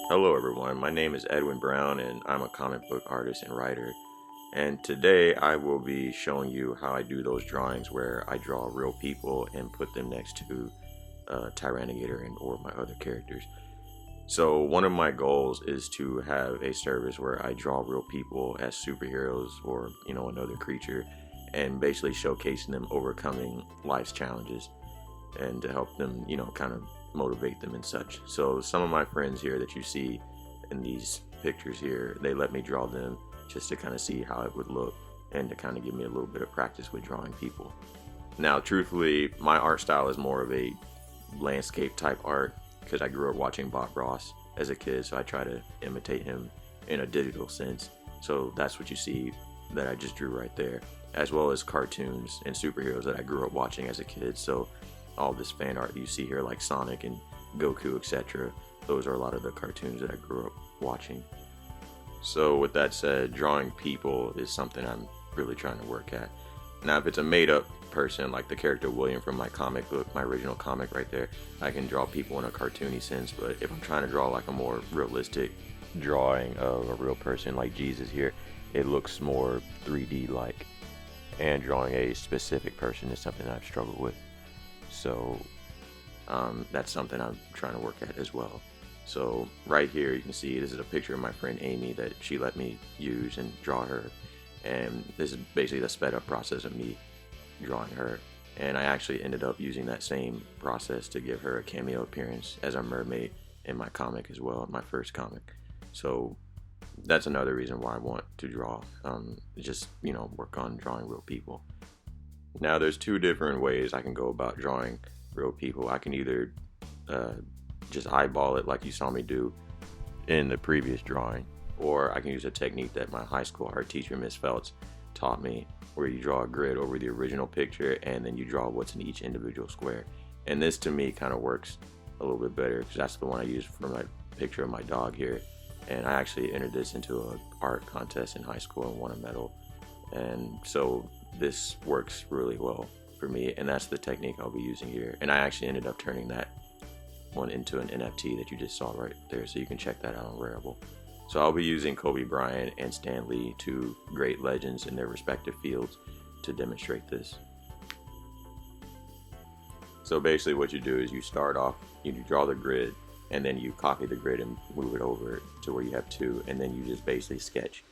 Hello everyone, my name is Edwin Brown and I'm a comic book artist and writer. And today I will be showing you how I do those drawings where I draw real people and put them next to Tyrannogator and or my other characters. So one of my goals is to have a service where I draw real people as superheroes or another creature, and basically showcasing them overcoming life's challenges and to help them kind of motivate them and such. So some of my friends here that you see in these pictures here, they let me draw them just to kind of see how it would look and to kind of give me a little bit of practice with drawing people. Now truthfully, my art style is more of a landscape type art because I grew up watching Bob Ross as a kid, so I try to imitate him in a digital sense. So that's what you see that I just drew right there, as well as cartoons and superheroes that I grew up watching as a kid. So all this fan art you see here, like Sonic and Goku, etc., those are a lot of the cartoons that I grew up watching. So with that said, drawing people is something I'm really trying to work at. Now if it's a made up person like the character William from my comic book, my original comic right there, I can draw people in a cartoony sense. But if I'm trying to draw like a more realistic drawing of a real person like Jesus here, it looks more 3D like, and drawing a specific person is something I've struggled with. So that's something I'm trying to work at as well. So right here you can see this is a picture of my friend Amy that she let me use and draw her, and this is basically the sped up process of me drawing her. And I actually ended up using that same process to give her a cameo appearance as a mermaid in my comic as well, my first comic. So that's another reason why I want to draw, just work on drawing real people. Now there's two different ways I can go about drawing real people. I can either just eyeball it like you saw me do in the previous drawing, or I can use a technique that my high school art teacher, Miss Feltz, taught me, where you draw a grid over the original picture and then you draw what's in each individual square. And this to me kind of works a little bit better because that's the one I used for my picture of my dog here. And I actually entered this into an art contest in high school and won a medal. And so this works really well for me, and that's the technique I'll be using here. And I actually ended up turning that one into an NFT that you just saw right there, so you can check that out on Rarible. So I'll be using Kobe Bryant and Stan Lee, two great legends in their respective fields, to demonstrate this. So basically what you do is you start off, you draw the grid, and then you copy the grid and move it over to where you have two, and then you just basically sketch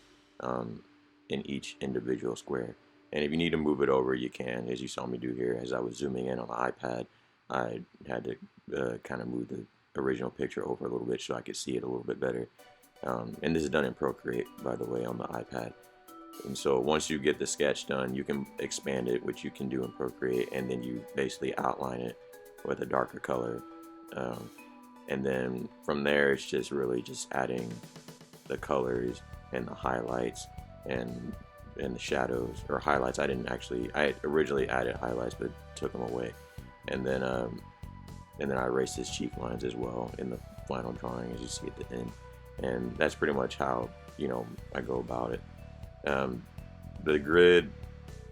in each individual square. And if you need to move it over, you can, as you saw me do here. As I was zooming in on the iPad, I had to kind of move the original picture over a little bit so I could see it a little bit better. And this is done in Procreate, by the way, on the iPad. And so once you get the sketch done, you can expand it, which you can do in Procreate, and then you basically outline it with a darker color. And then from there, it's just really just adding the colors and the highlights and the shadows, or highlights. I originally added highlights but took them away. And then I erased his cheek lines as well in the final drawing, as you see at the end. And that's pretty much how I go about it. The grid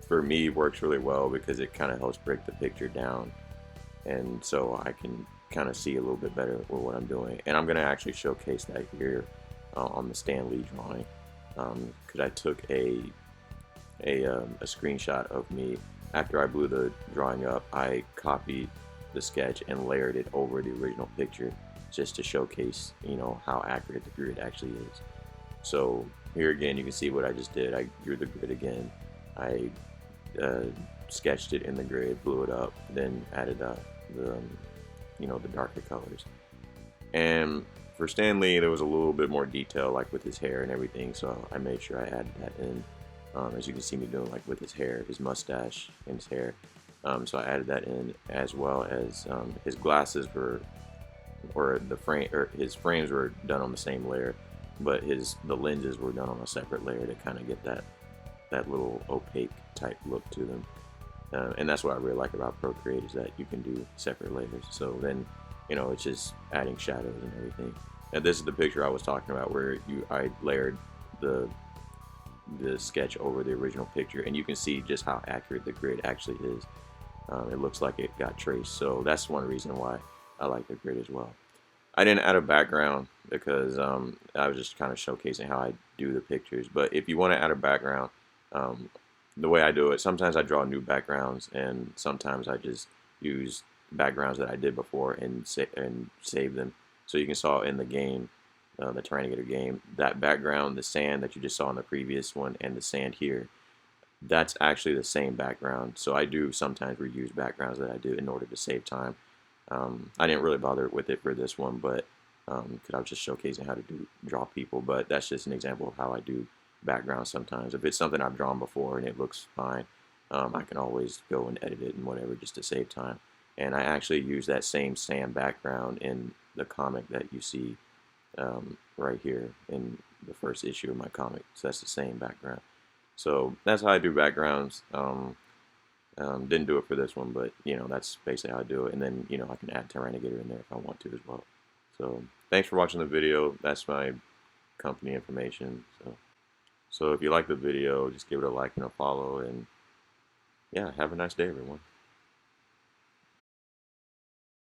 for me works really well because it kind of helps break the picture down, and so I can kind of see a little bit better with what I'm doing. And I'm going to actually showcase that here on the Stan Lee drawing, because I took a screenshot of me after I blew the drawing up. I copied the sketch and layered it over the original picture just to showcase how accurate the grid actually is. So here again you can see what I just did. I drew the grid again, I sketched it in the grid, blew it up, then added the darker colors. And for Stan Lee there was a little bit more detail, like with his hair and everything, so I made sure I added that in, as you can see me doing, like with his hair, his mustache and his hair. So I added that in, as well as his glasses his frames were done on the same layer, but the lenses were done on a separate layer to kind of get that little opaque type look to them. And that's what I really like about Procreate, is that you can do separate layers. So then it's just adding shadows and everything. And this is the picture I was talking about, where I layered the sketch over the original picture, and you can see just how accurate the grid actually is. It looks like it got traced, so that's one reason why I like the grid as well. I didn't add a background because I was just kind of showcasing how I do the pictures. But if you want to add a background, um, the way I do it, sometimes I draw new backgrounds, and sometimes I just use backgrounds that I did before and save them. So you can saw in the game, the Tyrannogator game, that background, the sand that you just saw in the previous one, and the sand here, that's actually the same background. So I do sometimes reuse backgrounds that I do in order to save time. I didn't really bother with it for this one, but because I was just showcasing how to draw people. But that's just an example of how I do backgrounds sometimes. If it's something I've drawn before and it looks fine, I can always go and edit it and whatever just to save time. And I actually use that same sand background in the comic that you see right here in the first issue of my comic. So that's the same background. So that's how I do backgrounds. Didn't do it for this one, but that's basically how I do it. And then I can add Tyrannogator in there if I want to as well. So thanks for watching the video. That's my company information. So if you like the video, just give it a like and a follow. And yeah, have a nice day, everyone.